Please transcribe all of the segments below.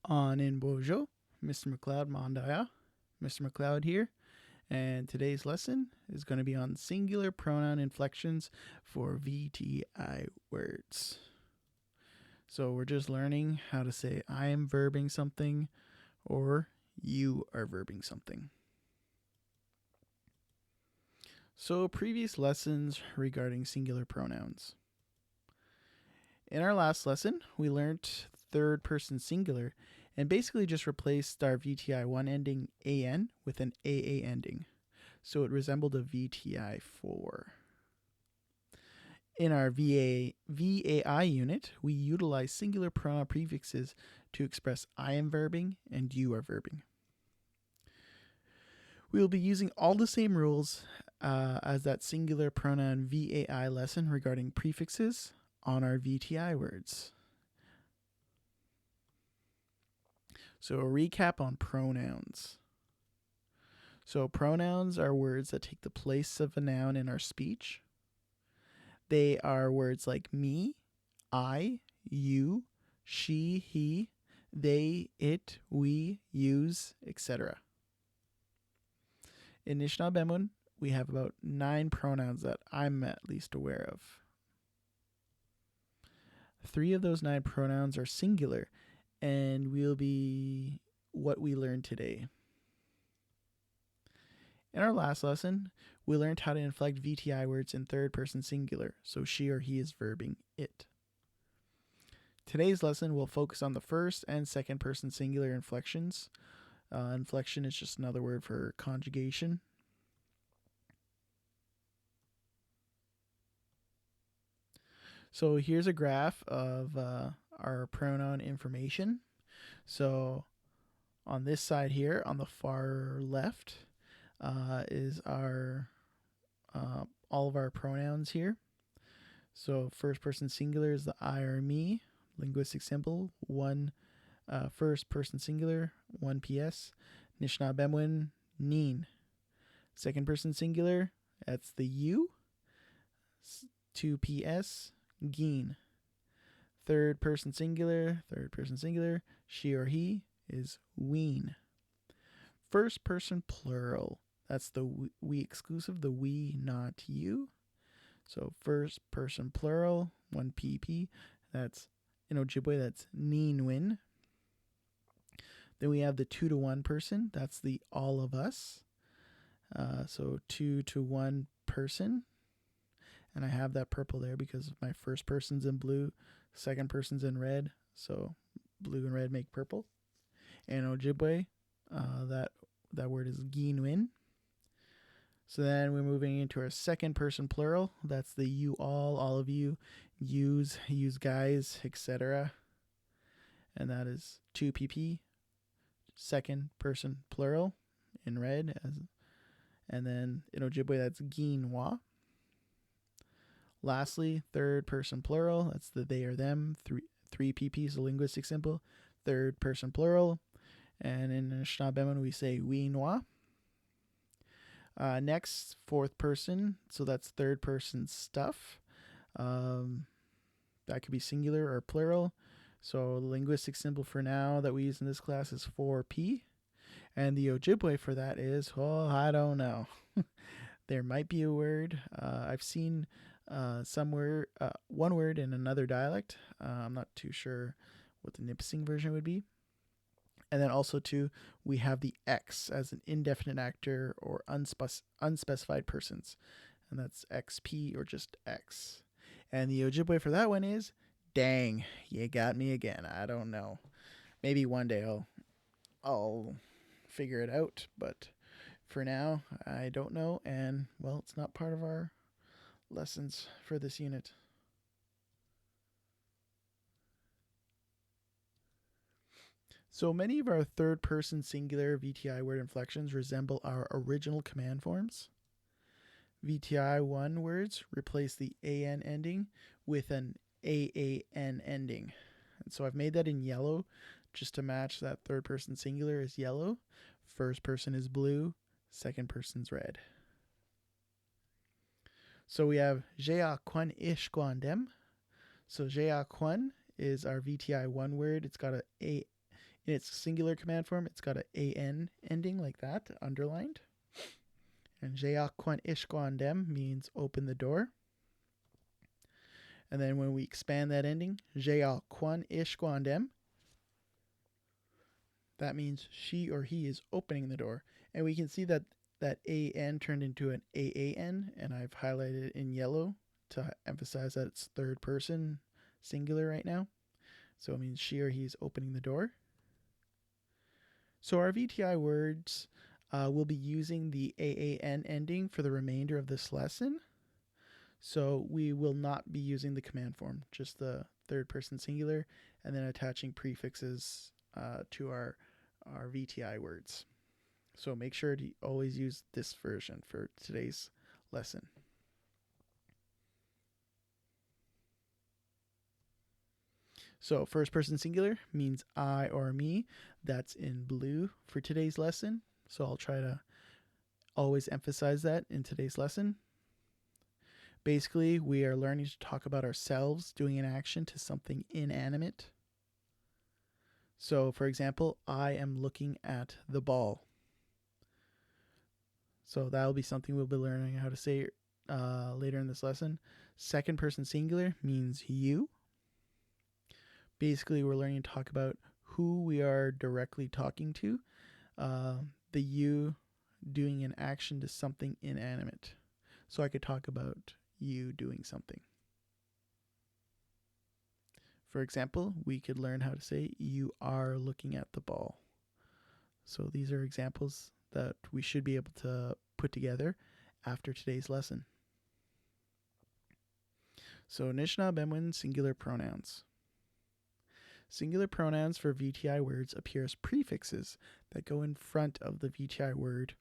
On in Bojo, Mr. McLeod Mandaya, Mr. McLeod here, and today's lesson is going to be on singular pronoun inflections for VTI words. So we're just learning how to say I am verbing something or you are verbing something. So previous lessons regarding singular pronouns. In our last lesson, we learned third person singular and basically just replaced our VTI1 ending AN with an AA ending. So it resembled a VTI4. In our VAI unit, we utilize singular pronoun prefixes to express I am verbing and you are verbing. We will be using all the same rules as that singular pronoun VAI lesson regarding prefixes on our VTI words. So a recap on pronouns. So pronouns are words that take the place of a noun in our speech. They are words like me, I, you, she, he, they, it, we, use, etc. In Nishnaabemwin, we have about 9 pronouns that I'm at least aware of. 3 of those 9 pronouns are singular and will be what we learned today. In our last lesson, we learned how to inflect VTI words in third person singular, so she or he is verbing it. Today's lesson will focus on the first and second person singular inflections. Inflection is just another word for conjugation. So here's a graph of our pronoun information. So on this side here, on the far left, is our all of our pronouns here. So first person singular is the I or me. Linguistic simple, 1 first person singular, 1 PS. Nishnaabemwin, neen. Second person singular, that's the you, 2 PS. Geen. Third person singular, she or he is ween. First person plural, that's the we exclusive, the we, not you. So first person plural, 1 PP, that's in Ojibwe, that's neenwin. Then we have the 2 to 1 person, that's the all of us. So 2 to 1 person. And I have that purple there because my first person's in blue, second person's in red. So blue and red make purple. And Ojibwe, that word is geenwin. So then we're moving into our second person plural. That's the you all of you, use guys, etc. And that is 2 PP. Second person plural in red. And then in Ojibwe, that's geenwa. Lastly, third person plural, that's the they or them, 3 PP, so linguistic simple, third person plural. And in Nishnaabemwin, we say we noa. Next, fourth person, so that's third person stuff. That could be singular or plural. So linguistic simple for now that we use in this class is 4P. And the Ojibwe for that is, I don't know. There might be a word. I've seen somewhere one word in another dialect. I'm not too sure what the Nipissing version would be. And then also too, we have the X as an indefinite actor or unspecified persons, and that's XP or just X. And the Ojibwe for that one is, dang, you got me again. I don't know. Maybe one day I'll figure it out, but for now I don't know, and well, it's not part of our lessons for this unit. So many of our third person singular VTI word inflections resemble our original command forms. VTI1 words replace the AN ending with an AAN ending. And so I've made that in yellow just to match that third person singular is yellow, first person is blue, second person's red. So we have Jea Kwan Ish Gwandem. So Jea Kwan is our VTI1 word. It's got a In its singular command form, it's got a an ending like that, underlined. And Jea Kwan Ishkwan Dem means open the door. And then when we expand that ending, Jea Kwan Ishkwan Dem, that means she or he is opening the door. And we can see that that an turned into an aan, and I've highlighted it in yellow to emphasize that it's third person singular right now. So it means she or he is opening the door. So our VTI words will be using the aan ending for the remainder of this lesson. So we will not be using the command form, just the third person singular, and then attaching prefixes to our VTI words. So make sure to always use this version for today's lesson. So first person singular means I or me. That's in blue for today's lesson. So I'll try to always emphasize that in today's lesson. Basically, we are learning to talk about ourselves doing an action to something inanimate. So for example, I am looking at the ball. So that'll be something we'll be learning how to say later in this lesson. Second person singular means you. Basically, we're learning to talk about who we are directly talking to. The you doing an action to something inanimate. So I could talk about you doing something. For example, we could learn how to say you are looking at the ball. So these are examples that we should be able to put together after today's lesson. So Nishnaabemwin singular pronouns. Singular pronouns for VTI words appear as prefixes that go in front of the VTI word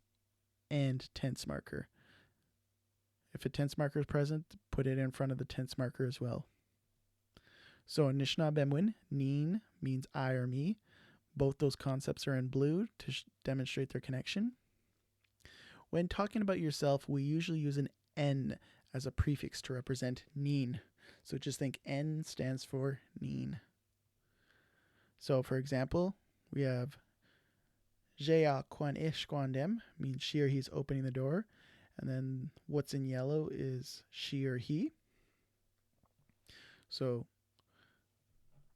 and tense marker. If a tense marker is present, put it in front of the tense marker as well. So in Nishnaabemwin, neen means I or me. Both those concepts are in blue to demonstrate their connection. When talking about yourself, we usually use an N as a prefix to represent neen. So just think N stands for neen. So for example, we have Jea Kwan Ishkwan Dem means she or he's opening the door. And then what's in yellow is she or he. So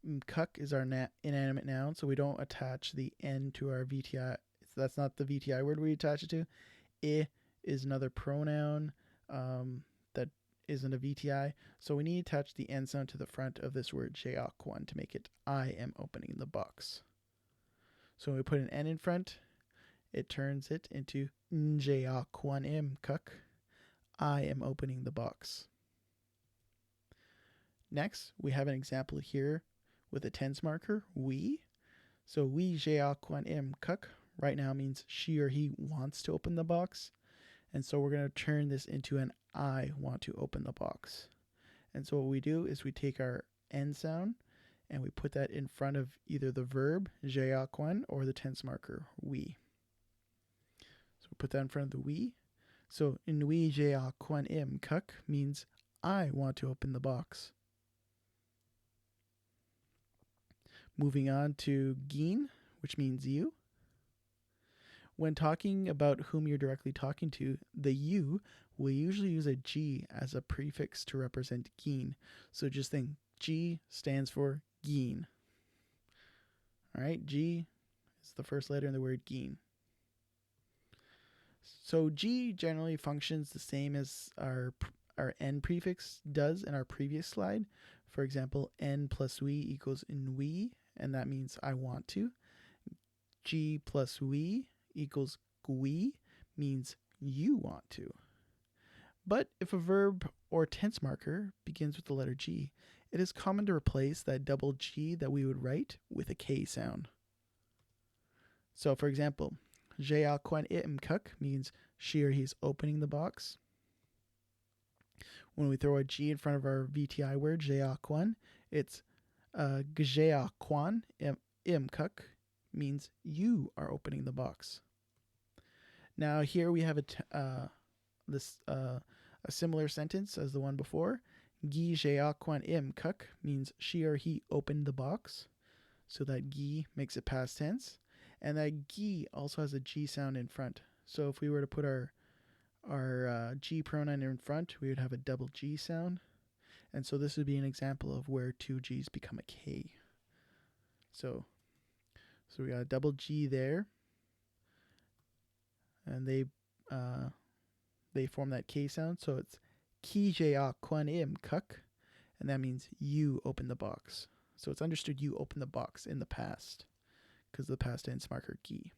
Mkuk is our inanimate noun, so we don't attach the N to our VTI. That's not the VTI word we attach it to. I is another pronoun that isn't a VTI, so we need to attach the N sound to the front of this word Jeakwan to make it I am opening the box. So when we put an N in front, it turns it into Jeakwan Mkuk. I am opening the box. Next, we have an example here with a tense marker, we. So we Jeakwan Mkuk right now means she or he wants to open the box. And so we're going to turn this into an I want to open the box. And so what we do is we take our N sound and we put that in front of either the verb, Jeakwan, or the tense marker, we. So we put that in front of the we. So in we Jeakwan Mkuk means I want to open the box. Moving on to Geen, which means you. When talking about whom you're directly talking to, the you will usually use a G as a prefix to represent Geen. So just think G stands for Geen. All right, G is the first letter in the word Geen. So G generally functions the same as our N prefix does in our previous slide. For example, N plus we equals in we, and that means I want to. G plus we equals gui means you want to. But if a verb or tense marker begins with the letter G, it is common to replace that double G that we would write with a K sound. So for example, Jeakwan Mkuk means she or he's opening the box. When we throw a G in front of our VTI word, Jeakwan, it's Gjeakwan Mkuk means you are opening the box. Now here we have a similar sentence as the one before. Gi Jeakwan Mkuk means she or he opened the box. So that gi makes it past tense. And that gi also has a G sound in front. So if we were to put our G pronoun in front, we would have a double G sound. And so this would be an example of where two G's become a K. So we got a double G there. And they form that K sound. So it's ki je a kwan im kuk. And that means you open the box. So it's understood you open the box in the past because the past tense marker ki.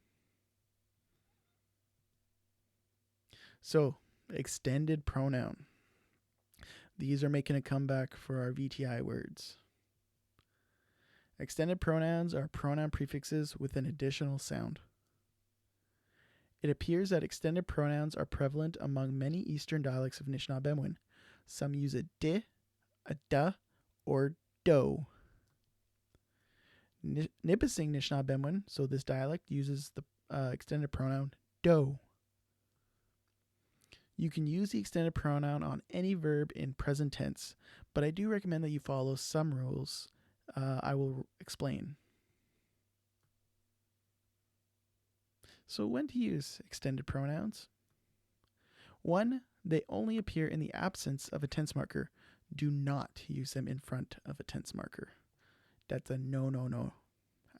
So extended pronoun. These are making a comeback for our VTI words. Extended pronouns are pronoun prefixes with an additional sound. It appears that extended pronouns are prevalent among many Eastern dialects of Nishnaabemwin. Some use a di, a da, or do. Nipissing Nishnaabemwin, so this dialect, uses the extended pronoun do. You can use the extended pronoun on any verb in present tense, but I do recommend that you follow some rules I will explain. So when to use extended pronouns? 1. They only appear in the absence of a tense marker. Do not use them in front of a tense marker. That's a no, no, no.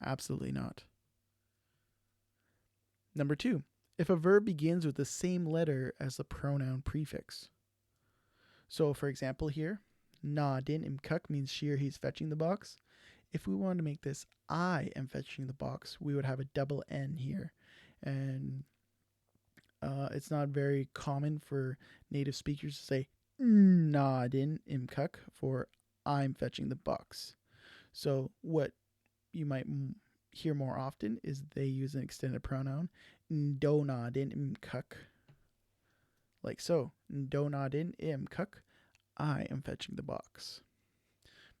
Absolutely not. Number 2. If a verb begins with the same letter as the pronoun prefix. So for example here, na din im kuk means she or he's fetching the box. If we wanted to make this I am fetching the box, we would have a double N here. And it's not very common for native speakers to say na din im kuk for I'm fetching the box. So what you might hear more often is they use an extended pronoun do na din im kuk, like so. Do na din im kuk, I am fetching the box,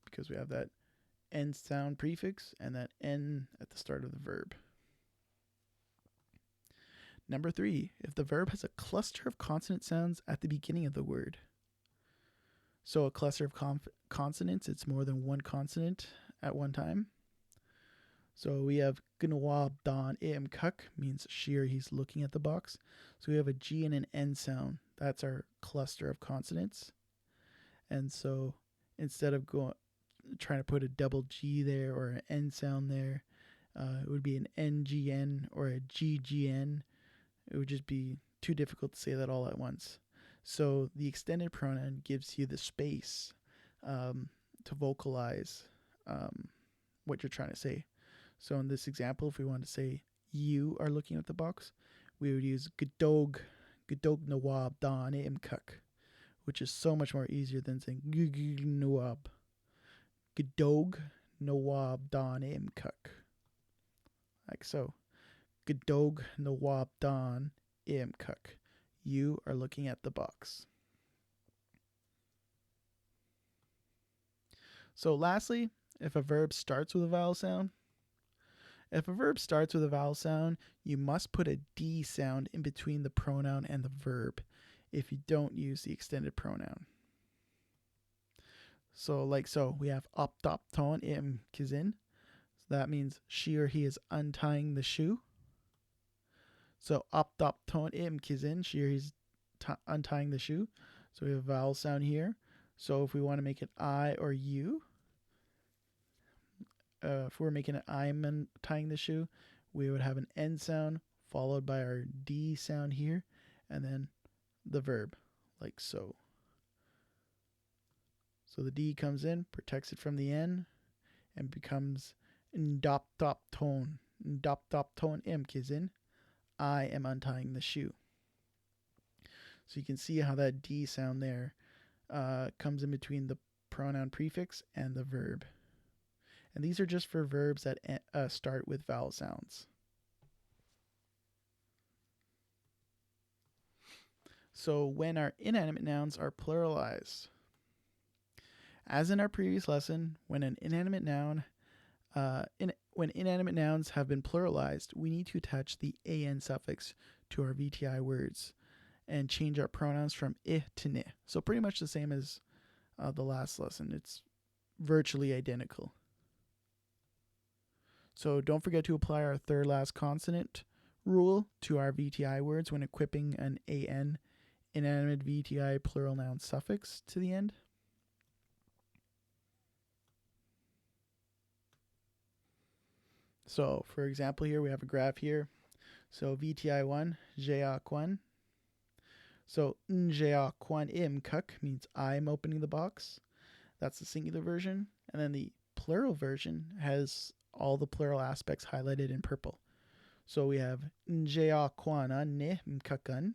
because we have that N sound prefix and that N at the start of the verb. Number 3, if the verb has a cluster of consonant sounds at the beginning of the word. So a cluster of consonants, it's more than one consonant at one time. So we have gnwab don im kuk, means she or he's looking at the box. So we have a G and an N sound. That's our cluster of consonants. And so instead of trying to put a double G there or an N sound there, it would be an NGN or a GGN. It would just be too difficult to say that all at once. So the extended pronoun gives you the space to vocalize what you're trying to say. So in this example, if we want to say you are looking at the box, we would use gedog nawab dan im kuk, which is so much more easier than saying nawab. Gedog nawab dan im kuk, like so. Gedog nawab dan im kuk. You are looking at the box. So lastly, if a verb starts with a vowel sound, you must put a D sound in between the pronoun and the verb if you don't use the extended pronoun. So like so, we have optop ton im kizin. So that means she or he is untying the shoe. So optop ton im kizin, she or he's untying the shoe. So we have a vowel sound here. So if we want to make it I or you, if we're making it I'm untying the shoe, we would have an N sound followed by our D sound here, and then the verb, like so. So the D comes in, protects it from the N, and becomes ndop top tone. Ndop top tone im kizin. I am untying the shoe. So you can see how that D sound there comes in between the pronoun prefix and the verb. And these are just for verbs that start with vowel sounds. So when our inanimate nouns are pluralized. As in our previous lesson, when inanimate nouns have been pluralized, we need to attach the an suffix to our VTI words and change our pronouns from I to ni. So pretty much the same as the last lesson. It's virtually identical. So don't forget to apply our third last consonant rule to our VTI words when equipping an AN inanimate VTI plural noun suffix to the end. So for example here we have a graph here. So VTI 1, Jeakwan. So Njeakwan im kuk means I'm opening the box. That's the singular version. And then the plural version has all the plural aspects highlighted in purple. So we have Njeakwana ne mkakan.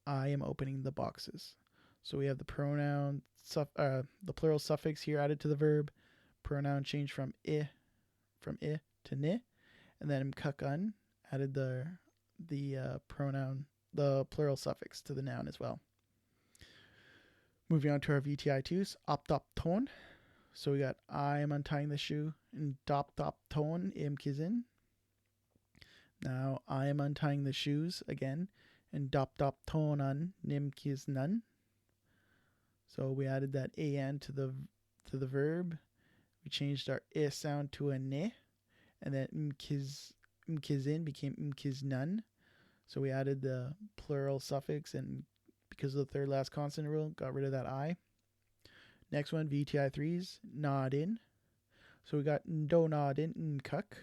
I am opening the boxes. So we have the pronoun, the plural suffix here added to the verb. Pronoun changed from I to ni, and then mkakan added the pronoun, the plural suffix to the noun as well. Moving on to our VTI 2s, op tone. So we got I am untying the shoe, and dop tone im kizin. Now I am untying the shoes again, and dop tone on nim kiznan. So we added that an to the verb. We changed our I sound to a ne, and then mkizin became mkiznan. So we added the plural suffix, and because of the third last consonant rule, got rid of that I. Next one, VTI 3s, nod in. So we got do nod in nkuk.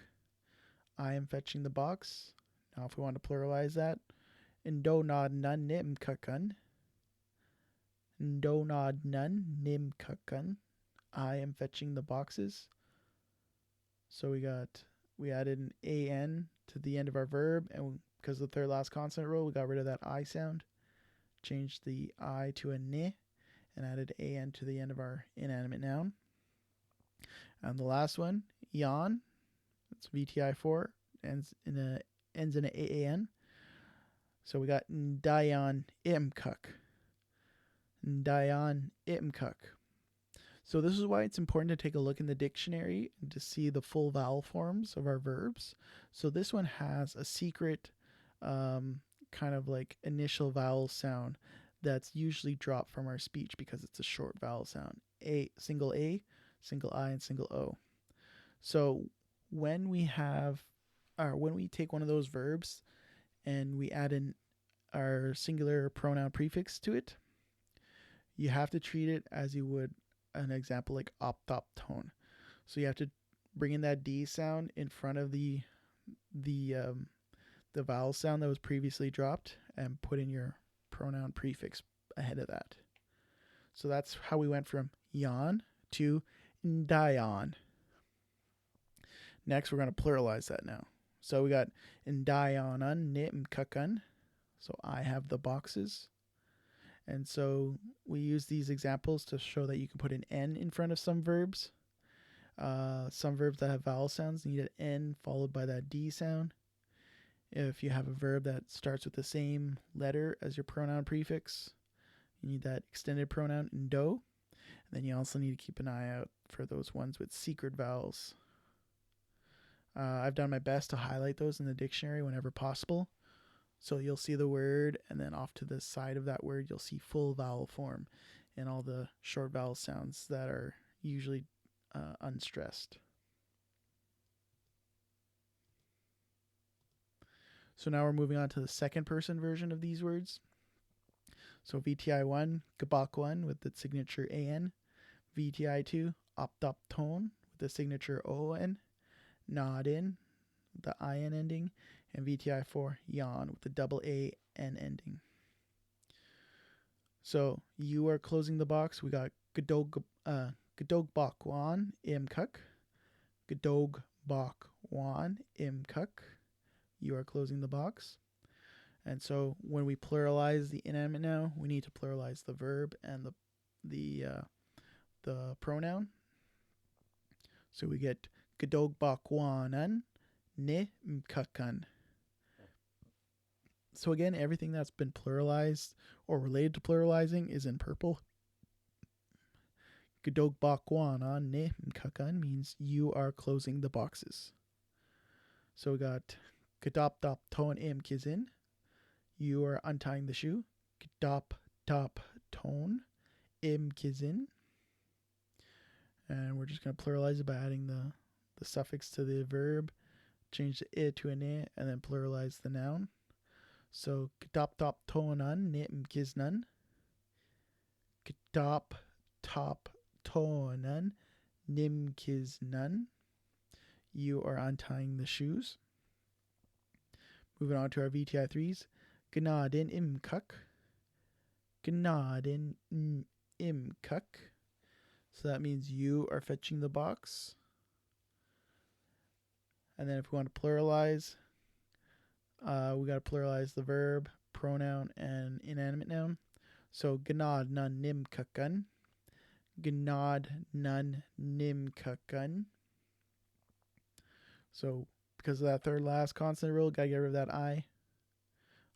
I am fetching the box. Now if we want to pluralize that, do nod nun nim kukan. Do nod nun nim kukan. I am fetching the boxes. So we added an an to the end of our verb, and because of the third last consonant rule, we got rid of that I sound. Changed the I to a ne, and added an to the end of our inanimate noun. And the last one, yan. It's VTI 4, ends in an aan. So we got dayan imkuk. Dayan imkuk. So this is why it's important to take a look in the dictionary and to see the full vowel forms of our verbs. So this one has a secret kind of like initial vowel sound that's usually dropped from our speech because it's a short vowel sound. A, single I, and single O. So when we take one of those verbs and we add in our singular pronoun prefix to it, you have to treat it as you would an example like op tone. So you have to bring in that D sound in front of the vowel sound that was previously dropped and put in your pronoun prefix ahead of that. So that's how we went from yan to ndayan. Next, we're going to pluralize that now. So we got ndayanan nit mkakan. So I have the boxes. And so we use these examples to show that you can put an N in front of some verbs. Some verbs that have vowel sounds need an N followed by that D sound. If you have a verb that starts with the same letter as your pronoun prefix, you need that extended pronoun ndo. And then you also need to keep an eye out for those ones with secret vowels. I've done my best to highlight those in the dictionary whenever possible. So you'll see the word, and then off to the side of that word, you'll see full vowel form and all the short vowel sounds that are usually unstressed. So now we're moving on to the second person version of these words. So VTI 1, gabakwan with the signature an. VTI 2, op tone with the signature on. Nod in, the in ending. And VTI 4, yan with the double A N ending. So you are closing the box. We got gadog bakwan imkuk. Gadog bakwan imkuk. You are closing the box. And so when we pluralize the inanimate noun, we need to pluralize the verb and the pronoun. So we get gadog bakwanan ne mkakan. So again, everything that's been pluralized or related to pluralizing is in purple. Gadog bakwana ne mkakan means you are closing the boxes. So we got gadop ton im kizin. You are untying the shoe. Gadop ton im kizin. And we're just going to pluralize it by adding the suffix to the verb, change the I to an I, and then pluralize the noun. So gdop top tonan nim kisnan. Gdop top tonan nim kisnan. You are untying the shoes. Moving on to our VTI 3s. Gnaden imkuk. Gnaden imkuk. So that means you are fetching the box. And then if we want to pluralize, we got to pluralize the verb, pronoun, and inanimate noun. So gnad nun nimkukan. Gnad nun nimkukan. So because of that third last consonant rule, gotta get rid of that I.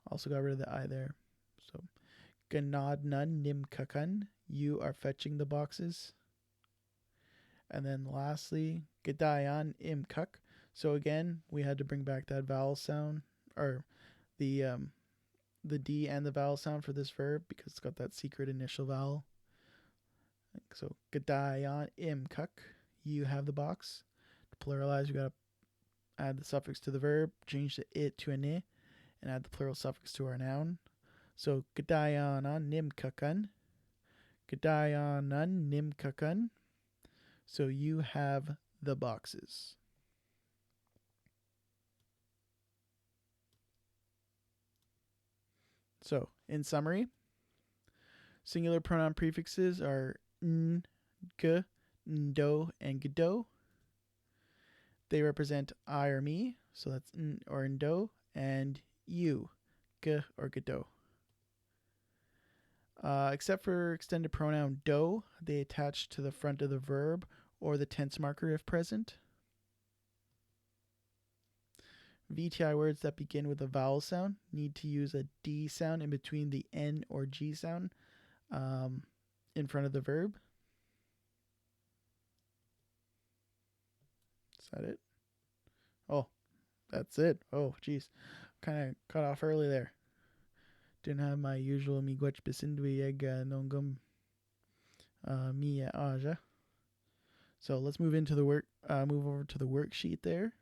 Also got rid of the I there. So gnad nun nimkukan. You are fetching the boxes. And then lastly, gdayan imkuk. So again, we had to bring back that vowel sound, or the D and the vowel sound for this verb because it's got that secret initial vowel. So gdayan imkuk. You have the box. To pluralize, we gotta add the suffix to the verb, change the it to an I, and add the plural suffix to our noun. So gdayanan nimkukan. Gdayanan nimkukan. So you have the boxes. So in summary, singular pronoun prefixes are n, g, ndo, and gdo. They represent I or me, so that's n or ndo, and you, g or gdo. Except for extended pronoun do, they attach to the front of the verb or the tense marker if present. VTI words that begin with a vowel sound need to use a D sound in between the N or G sound in front of the verb. Is that it? Oh, that's it. Oh, geez. Kind of cut off early there. Didn't have my usual miigwech bisinduyeg nongum mi aja. So let's move into the move over to the worksheet there.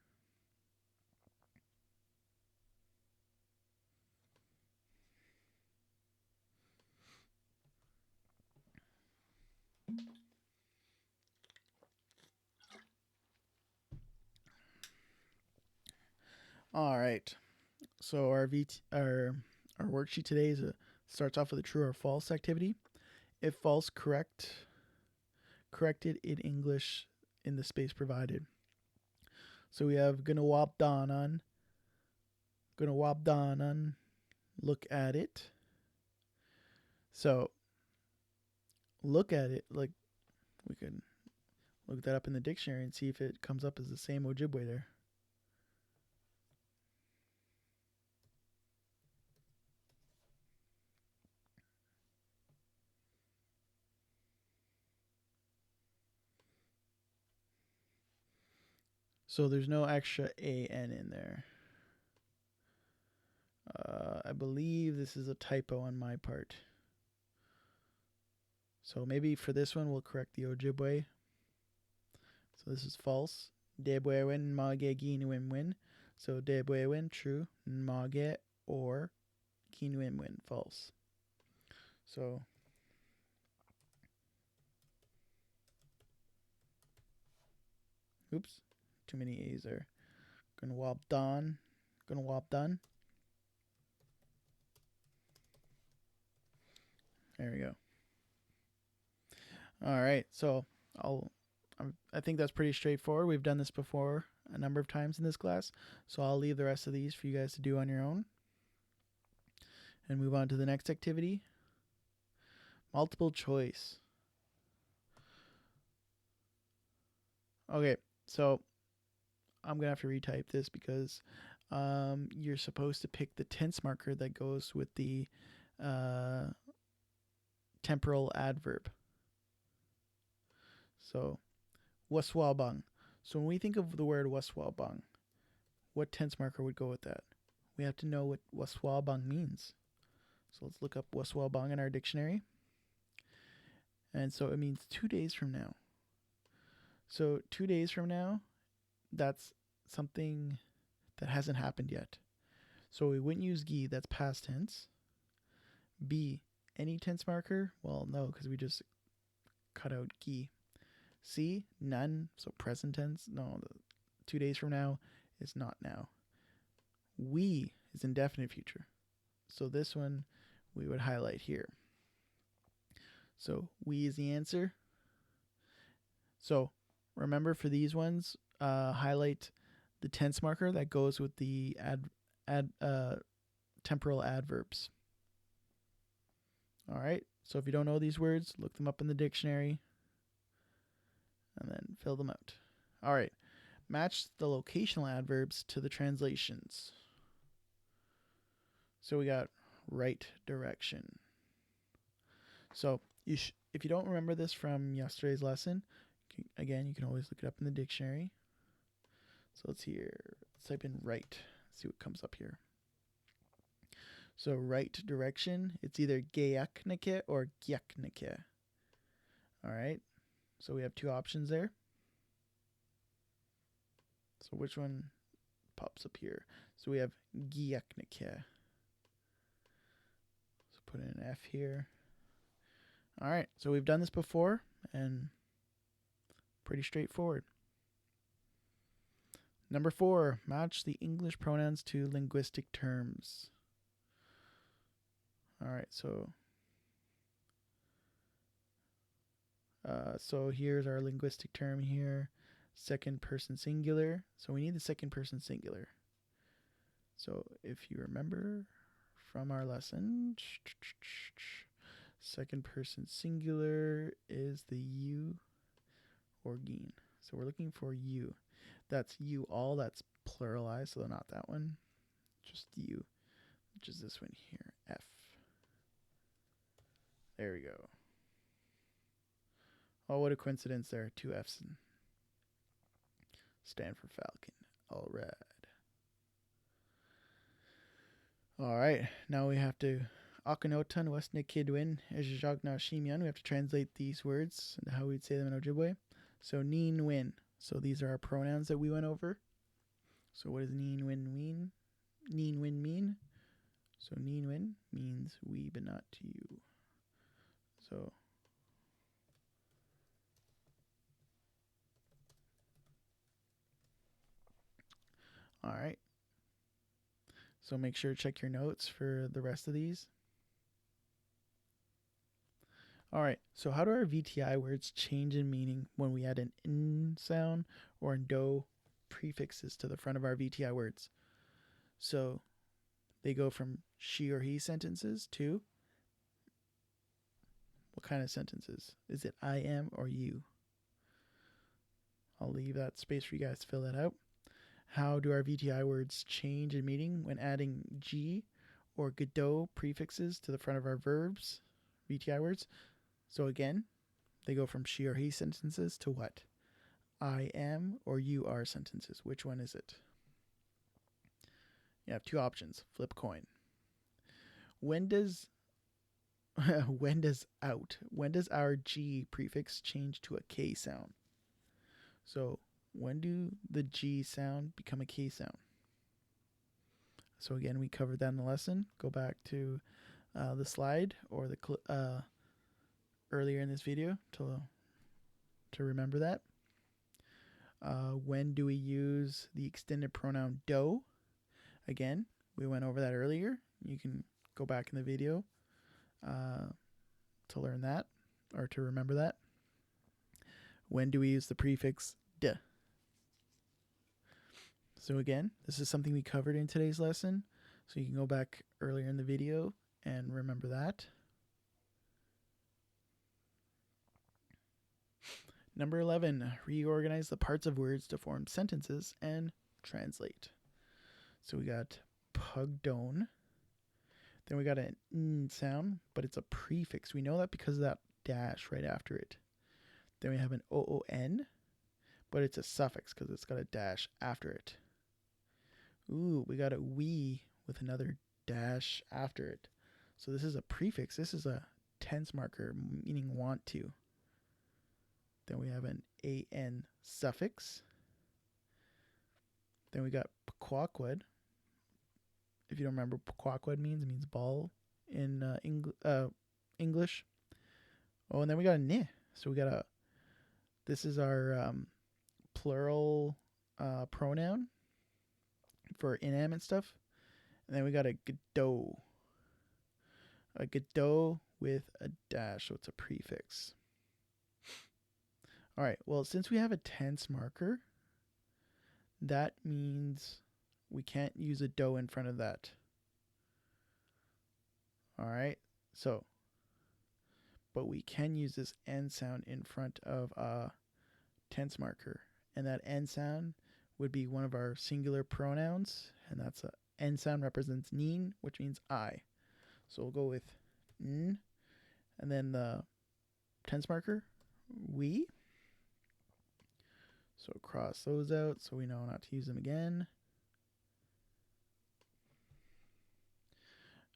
All right. So our worksheet today starts off with a true or false activity. If false, corrected in English in the space provided. So we have gonna wop danan, look at it. So look at it, like we could look that up in the dictionary and see if it comes up as the same Ojibwe there. So there's no extra AN in there. I believe this is a typo on my part. So maybe for this one, we'll correct the Ojibwe. So this is false. Debwewin mage ginuimwin. So debwewin, true. Mage or ginuimwin, false. So oops, too many A's there. Gonna wop done. There we go. All right, so I think that's pretty straightforward. We've done this before a number of times in this class, so I'll leave the rest of these for you guys to do on your own. And move on to the next activity. Multiple choice. Okay, so I'm going to have to retype this because you're supposed to pick the tense marker that goes with the temporal adverb. So, waswabang. So when we think of the word waswabang, what tense marker would go with that? We have to know what waswabang means. So let's look up waswabang in our dictionary. And so it means 2 days from now. So 2 days from now that's something that hasn't happened yet. So we wouldn't use gi, that's past tense. B, any tense marker? Well, no, because we just cut out gi. C, none, so present tense. No, 2 days from now is not now. We is indefinite future. So this one we would highlight here. So we is the answer. So remember for these ones, highlight the tense marker that goes with the temporal adverbs. All right. So if you don't know these words, look them up in the dictionary and then fill them out. All right. Match the locational adverbs to the translations. So we got right direction. So if you don't remember this from yesterday's lesson, again, you can always look it up in the dictionary. So let's type in right, see what comes up here. So right direction, it's either geaknike or gyaknike. All right, so we have two options there. So which one pops up here? So we have gyaknike. So put in an F here. All right, so we've done this before and pretty straightforward. Number 4, match the English pronouns to linguistic terms. All right, so here's our linguistic term here, second person singular. So we need the second person singular. So if you remember from our lesson, second person singular is the you or gene. So we're looking for you. That's you all, that's pluralized, so not that one. Just you, which is this one here, F. There we go. Oh, what a coincidence there. 2 F's. Stand for Falcon. All right. All right. Now we have to Akhenaten Westna Kidwin Ejagna Shimian. We have to translate these words and how we'd say them in Ojibwe. So neen win. So these are our pronouns that we went over. So what does neen win mean? Neen win mean? So neen win means we but not you. So all right. So make sure to check your notes for the rest of these. All right, so how do our VTI words change in meaning when we add an n sound or an do prefixes to the front of our VTI words? So they go from she or he sentences to what kind of sentences? Is it I am or you? I'll leave that space for you guys to fill that out. How do our VTI words change in meaning when adding G or Godot prefixes to the front of our verbs, VTI words? So again, they go from she or he sentences to what? I am or you are sentences. Which one is it? You have two options. Flip coin. When does our G prefix change to a K sound? So when do the G sound become a K sound? So again, we covered that in the lesson. Go back to the slide or the earlier in this video to remember that. When do we use the extended pronoun do? Again, we went over that earlier. You can go back in the video to learn that or to remember that. When do we use the prefix d? So again, this is something we covered in today's lesson. So you can go back earlier in the video and remember that. Number 11, reorganize the parts of words to form sentences and translate. So we got pugdone. Then we got an n sound, but it's a prefix. We know that because of that dash right after it. Then we have an oon, but it's a suffix because it's got a dash after it. Ooh, we got a we with another dash after it. So this is a prefix. This is a tense marker, meaning want to. Then we have an an suffix. Then we got Pequawqued. If you don't remember, Pequawqued means, it means ball in English. Oh, and then we got a Ni. So we got a, this is our plural pronoun for inanimate stuff. And then we got a Gado. A Gado with a dash, so it's a prefix. All right, well, since we have a tense marker, that means we can't use a do in front of that. All right, so, but we can use this N sound in front of a tense marker. And that N sound would be one of our singular pronouns. And that's a N sound represents neen, which means I. So we'll go with n. And then the tense marker, we. So cross those out so we know not to use them again.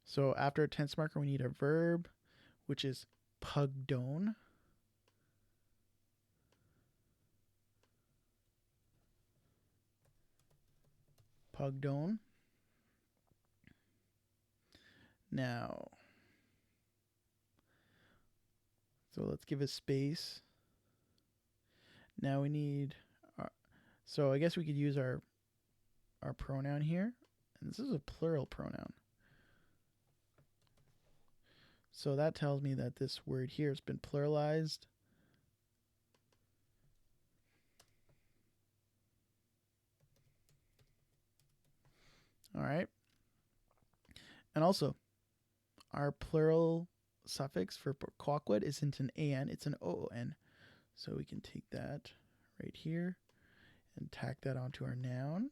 So after a tense marker, we need a verb, which is pugdone. Pugdone. Now, so let's give a space. Now we need, so I guess we could use our pronoun here. And this is a plural pronoun. So that tells me that this word here has been pluralized. All right. And also, our plural suffix for Pequawqued isn't an an, it's an oon. So we can take that right here and tack that onto our noun.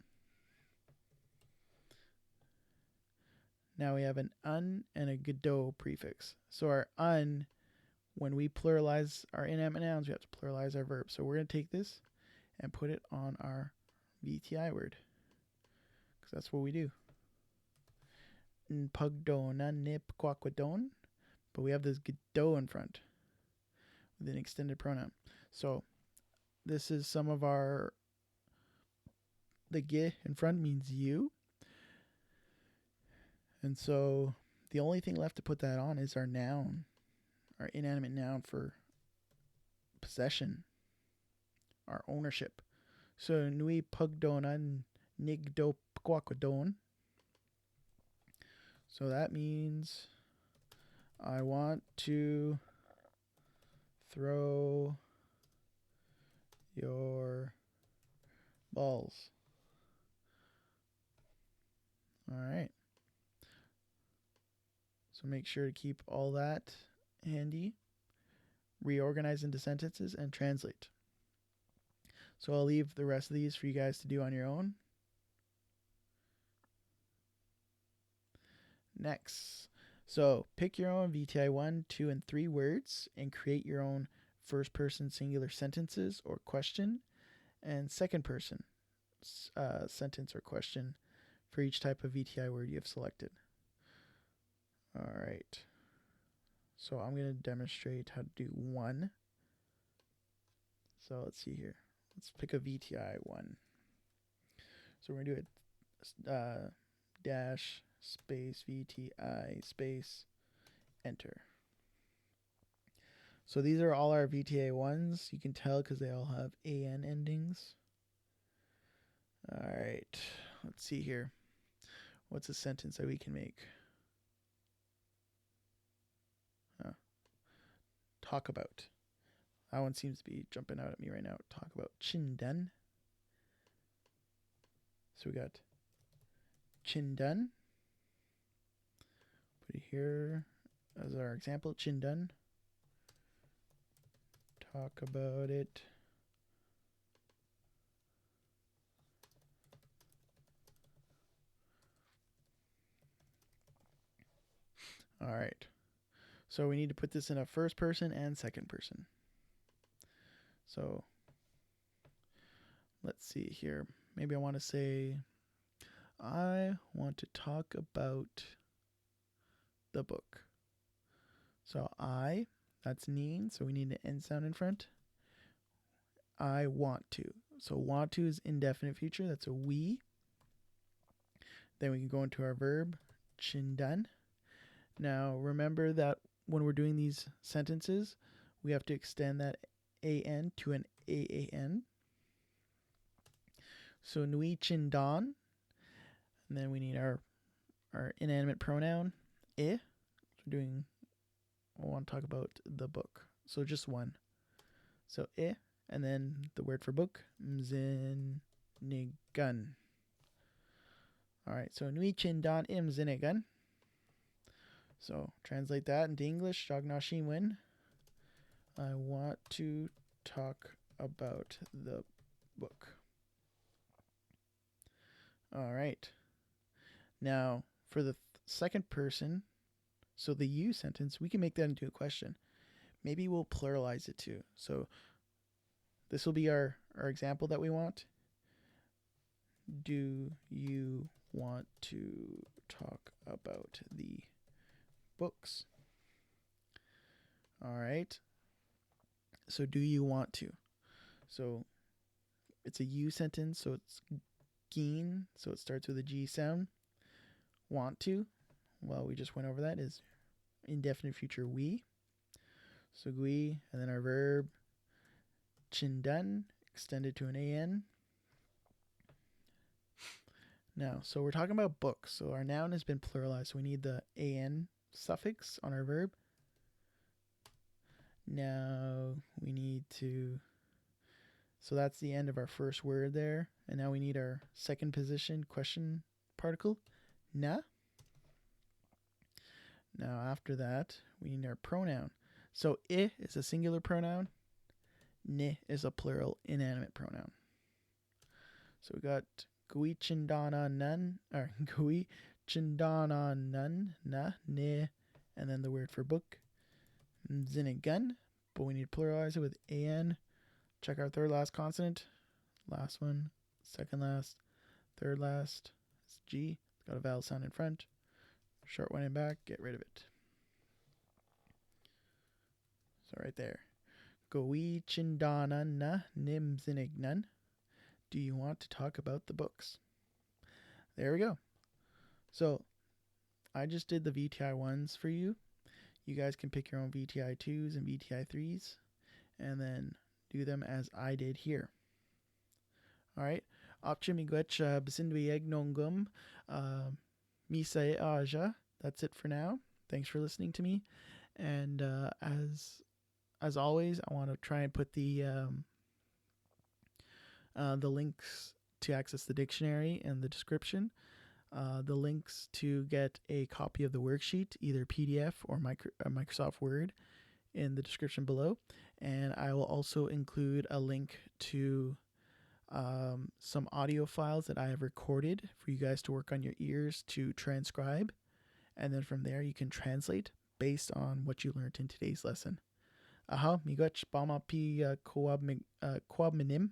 Now we have an un and a gado prefix. So our un, when we pluralize our inanimate nouns, we have to pluralize our verbs. So we're going to take this and put it on our VTI word, because that's what we do. Pugdona nip quaquadone, but we have this gado in front with an extended pronoun. So this is some of our, the g in front means you. And so the only thing left to put that on is our noun, our inanimate noun for possession, our ownership. So nui pugdona nigdo quaquadone. So that means I want to throw your balls. All right. So make sure to keep all that handy. Reorganize into sentences and translate. So I'll leave the rest of these for you guys to do on your own. Next. So pick your own VTI 1, 2, and 3 words and create your own first person singular sentences or question and second person sentence or question for each type of VTI word you have selected. All right. So I'm going to demonstrate how to do one. So let's see here. Let's pick a VTI 1. So we're going to do it dash space VTI space enter. So these are all our VTA 1s. You can tell because they all have AN endings. All right. Let's see here. What's a sentence that we can make? Talk about. That one seems to be jumping out at me right now. Talk about chindan. So we got chindan. Put it here as our example. Chindan. Talk about it. All right. So we need to put this in a first person and second person. So let's see here. Maybe I want to say, I want to talk about the book. So I, that's neen, so we need an N sound in front. I want to. So want to is indefinite future, that's a we. Then we can go into our verb, chindan. Now remember that when we're doing these sentences, we have to extend that an to an aan. So nui chindan, and then we need our inanimate pronoun I. I want to talk about the book, so just one. So I, and then the word for book, mzinigan. All right, so nui chindan mzinigan. So translate that into English. Shagnashimwin. I want to talk about the book. All right. Now for the second person, so the you sentence, we can make that into a question. Maybe we'll pluralize it too. So this will be our example that we want. Do you want to talk about the books? All right. So do you want to? So it's a you sentence, so it's geen, so it starts with a G sound. Want to, well, we just went over that, is indefinite future we. So we, and then our verb chindan, extended to an an. Now, so we're talking about books. So our noun has been pluralized, so we need the an suffix on our verb. Now we need to, so that's the end of our first word there. And now we need our second position question particle, na. Now after that, we need our pronoun. So I is a singular pronoun, ni is a plural inanimate pronoun. So we got gui chindana nun, or gui chindana nun, na, ni, and then the word for book, mzinigan, but we need to pluralize it with an. Check our third last consonant. Last one, second last, third last. It's G. It's got a vowel sound in front. Short one in back. Get rid of it. So right there. Goi chindana na nimzinignan. Do you want to talk about the books? There we go. So I just did the VTI 1s for you. You guys can pick your own VTI 2s and VTI 3s and then do them as I did here. All right. Opchimigwech bisindwieg nongum misae aja. That's it for now. Thanks for listening to me. And as always, I want to try and put the links to access the dictionary in the description. The links to get a copy of the worksheet, either PDF or Microsoft Word, in the description below. And I will also include a link to some audio files that I have recorded for you guys to work on your ears to transcribe. And then from there you can translate based on what you learned in today's lesson. Aha, miigwech bama pi koab minim.